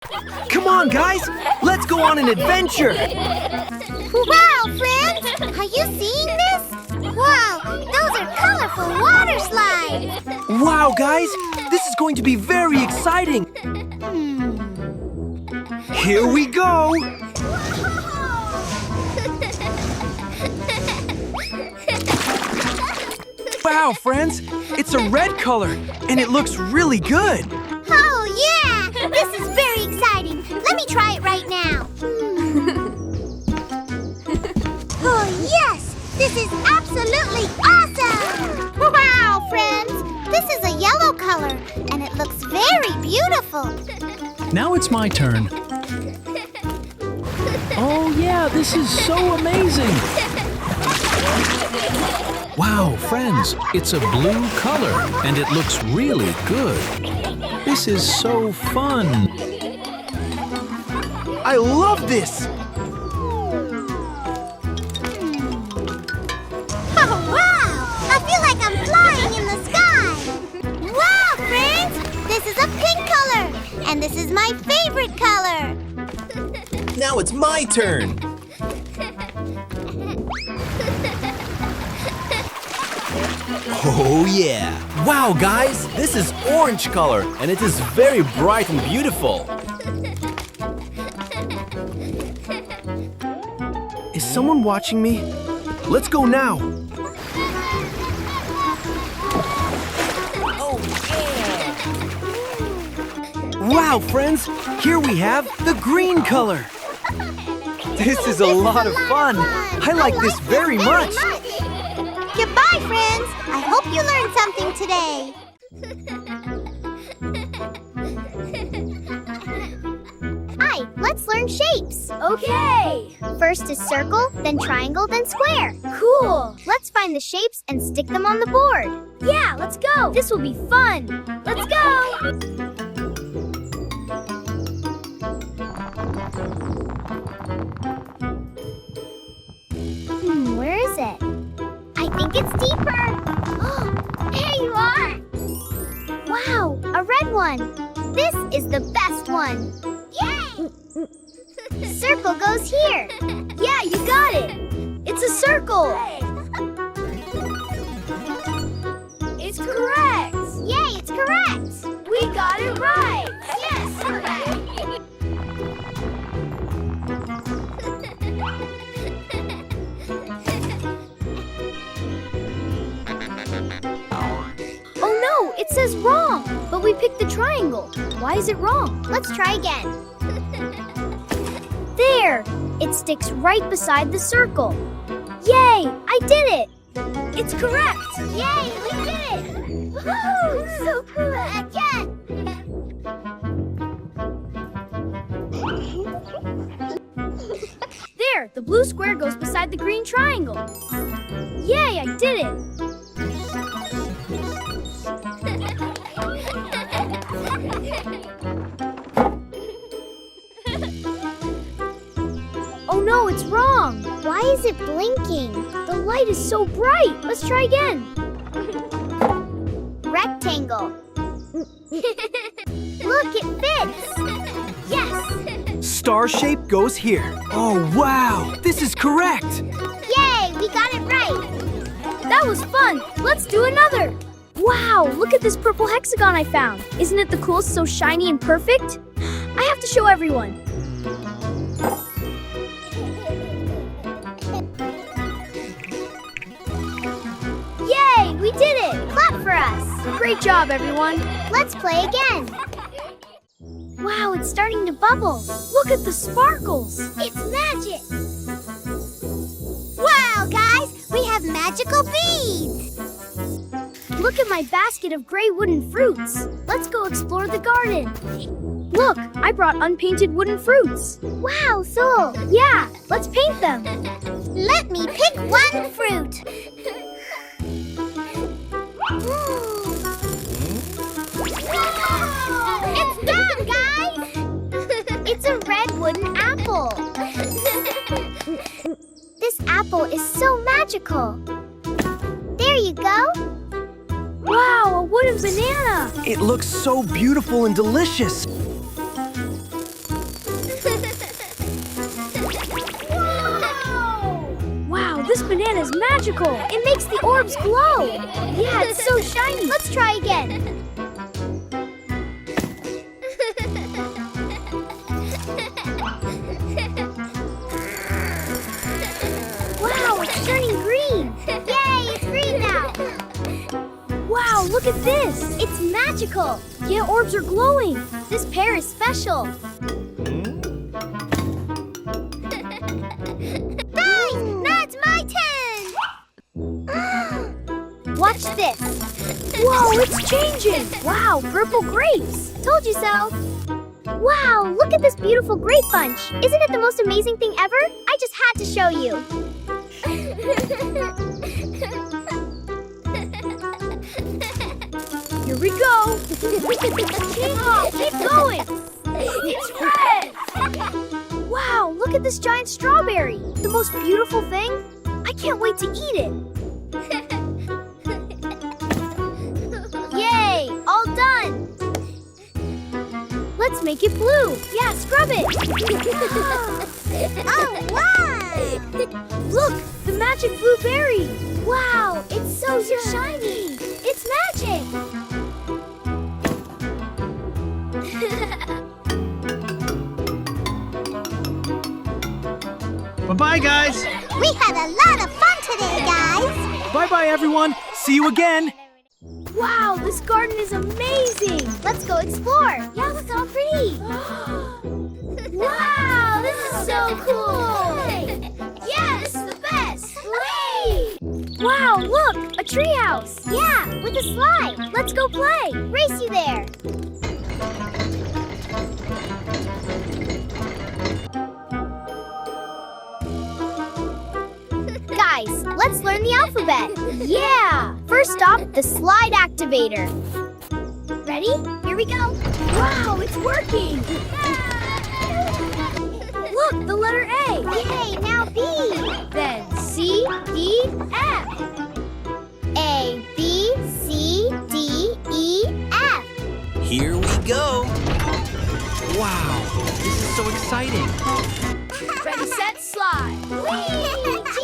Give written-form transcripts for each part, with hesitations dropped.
Come on, guys! Let's go on an adventure! Wow, friends! Are you seeing this? Wow, those are colorful water slides! Wow, guys! This is going to be very exciting! Here we go! Wow, friends! It's a red color, and it looks really good! Oh, yeah! This is very exciting! Let me try it right now! Oh, yes! This is absolutely awesome! Wow, friends! This is a yellow color, and it looks very beautiful! Now it's my turn. Oh yeah, this is so amazing! Wow, friends, it's a blue color, and it looks really good. This is so fun! I love this! Oh, wow! I feel like I'm flying in the sky! Wow, friends! This is a pink color, and this is my favorite color! Now it's my turn! Oh yeah! Wow, guys! This is orange color, and it is very bright and beautiful! Is someone watching me? Let's go now! Oh yeah! Wow, friends! Here we have the green color! This is a lot of fun! I like this very much! Goodbye, friends! I hope you learned something today! Hi, let's learn shapes! Okay! First is circle, then triangle, then square. Cool! Let's find the shapes and stick them on the board. Yeah, let's go! This will be fun! Let's go! Where is it? I think it's deeper. Oh, there you are. Wow, a red one. This is the best one. Yay! Circle goes here. Yeah, you got it. It's a circle. It's correct. Yay, it's correct. We got it right. Yes, correct. Oh no, it says wrong, but we picked the triangle. Why is it wrong? Let's try again. There, it sticks right beside the circle. Yay, I did it. It's correct. Yay, we did it. Woohoo, so cool. Again. There, the blue square goes beside the green triangle. Yay, I did it. Oh no, it's wrong. Why is it blinking? The light is so bright. Let's try again. Rectangle. Look, it fits. Yes. Star shape goes here. Oh, wow! This is correct! Yay, we got it right. That was fun! Let's do another! Wow, look at this purple hexagon I found! Isn't it the coolest, so shiny and perfect? I have to show everyone! Yay, we did it! Clap for us! Great job, everyone! Let's play again. Wow, it's starting to bubble! Look at the sparkles! It's magic! Wow, guys! We have magical beads! Look at my basket of gray wooden fruits! Let's go explore the garden! Look, I brought unpainted wooden fruits! Wow, Sol! Yeah, let's paint them! Let me pick one fruit! It's done, guys! It's a red wooden apple! This apple is so magical! There you go! Wow, a wooden banana! It looks so beautiful and delicious. banana is magical. It makes the orbs glow. Yeah, it's so shiny. Let's try again. Wow, it's turning green. Yay, it's green now. Wow, look at this. It's magical. Yeah, orbs are glowing. This pear is special. Guys, now it's my turn. Watch this. Whoa, it's changing. Wow, purple grapes. Told you so. Wow, look at this beautiful grape bunch. Isn't it the most amazing thing ever? I just had to show you. Here we go. Keep going. It's red. Wow, look at this giant strawberry. The most beautiful thing. I can't wait to eat it. Yay, all done. Let's make it blue. Yeah, scrub it. Oh, wow. Look, the magic blueberry. Wow, it's so shiny. It's magic. Bye-bye, guys. We had a lot of fun today, guys. Bye-bye, everyone. See you again. Wow, this garden is amazing. Let's go explore. Yeah, look how pretty. Wow, this is so cool. Yeah, this is the best. Whee! Wow, look, a treehouse. Yeah, with a slide. Let's go play. Race you there. Guys, let's learn the alphabet. Yeah. First stop, the slide activator. Ready? Here we go. Wow, it's working. Look, the letter A. Yay, now B. Then C, D, F. A, B, C, D, E, F. Here we go. Wow, this is so exciting. Ready, set, slide. Whee! G,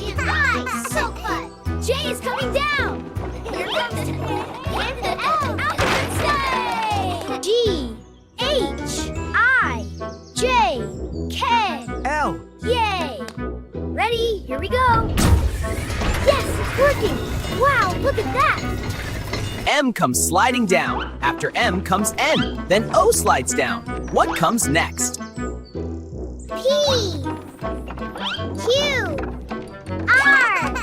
it's nice. So fun. J is coming down. Here comes the L. Alphabet stay. G, H, I, J, K. L. Yay. Ready, here we go. Yes, it's working. Wow, look at that. M comes sliding down. After M comes N. Then O slides down. What comes next? P, Q, R,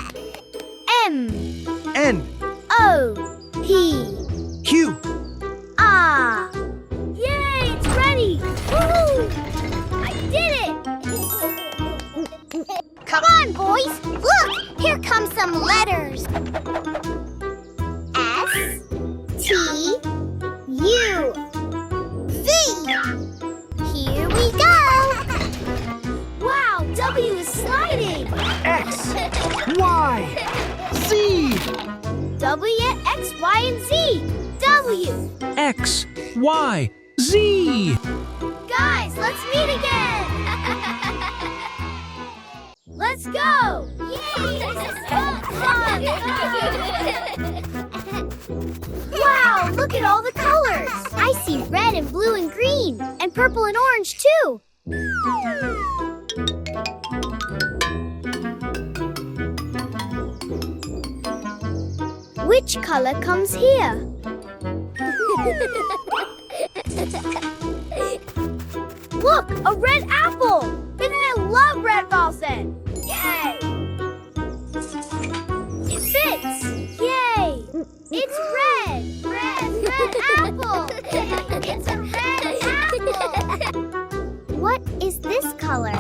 M, N. O, P. Q. R. Yay, it's ready. Woohoo! I did it! Come on, boys. Look, here come some letters. S, T, U, V. Here we go. Wow, W is sliding. X. Y. Z. W, X, Y, and Z. W. X, Y, Z. Guys, let's meet again. Let's go. Yay, this is so fun. Wow, look at all the colors. I see red and blue and green, and purple and orange too. Which color comes here? Look, a red apple. Isn't it love red Balsan? Yay. It fits. Yay. It's red. Red apple. It's a red apple. What is this color?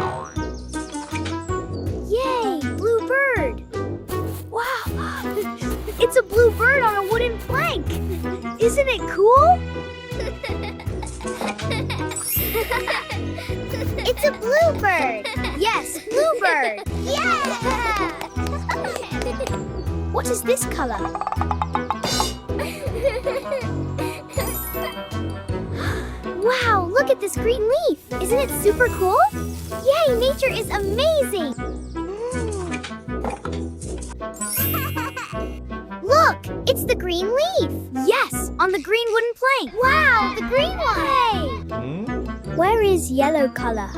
Yay, blue bird. Wow, it's a blue bird on a wooden plank. Isn't it cool? It's a bluebird. Yes, bluebird. Yeah! What is this color? Wow, look at this green leaf. Isn't it super cool? Yay, nature is amazing. green leaf. Yes, on the green wooden plank. Wow, the green one. Where is yellow color?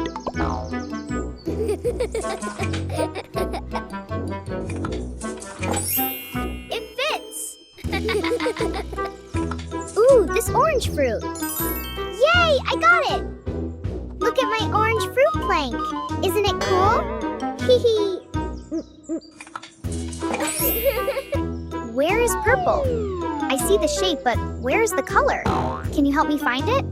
It fits. Ooh, this orange fruit. Yay, I got it. Look at my orange fruit plank. Isn't it cool? Hee hee. Where is purple? I see the shape, but where is the color? Can you help me find it?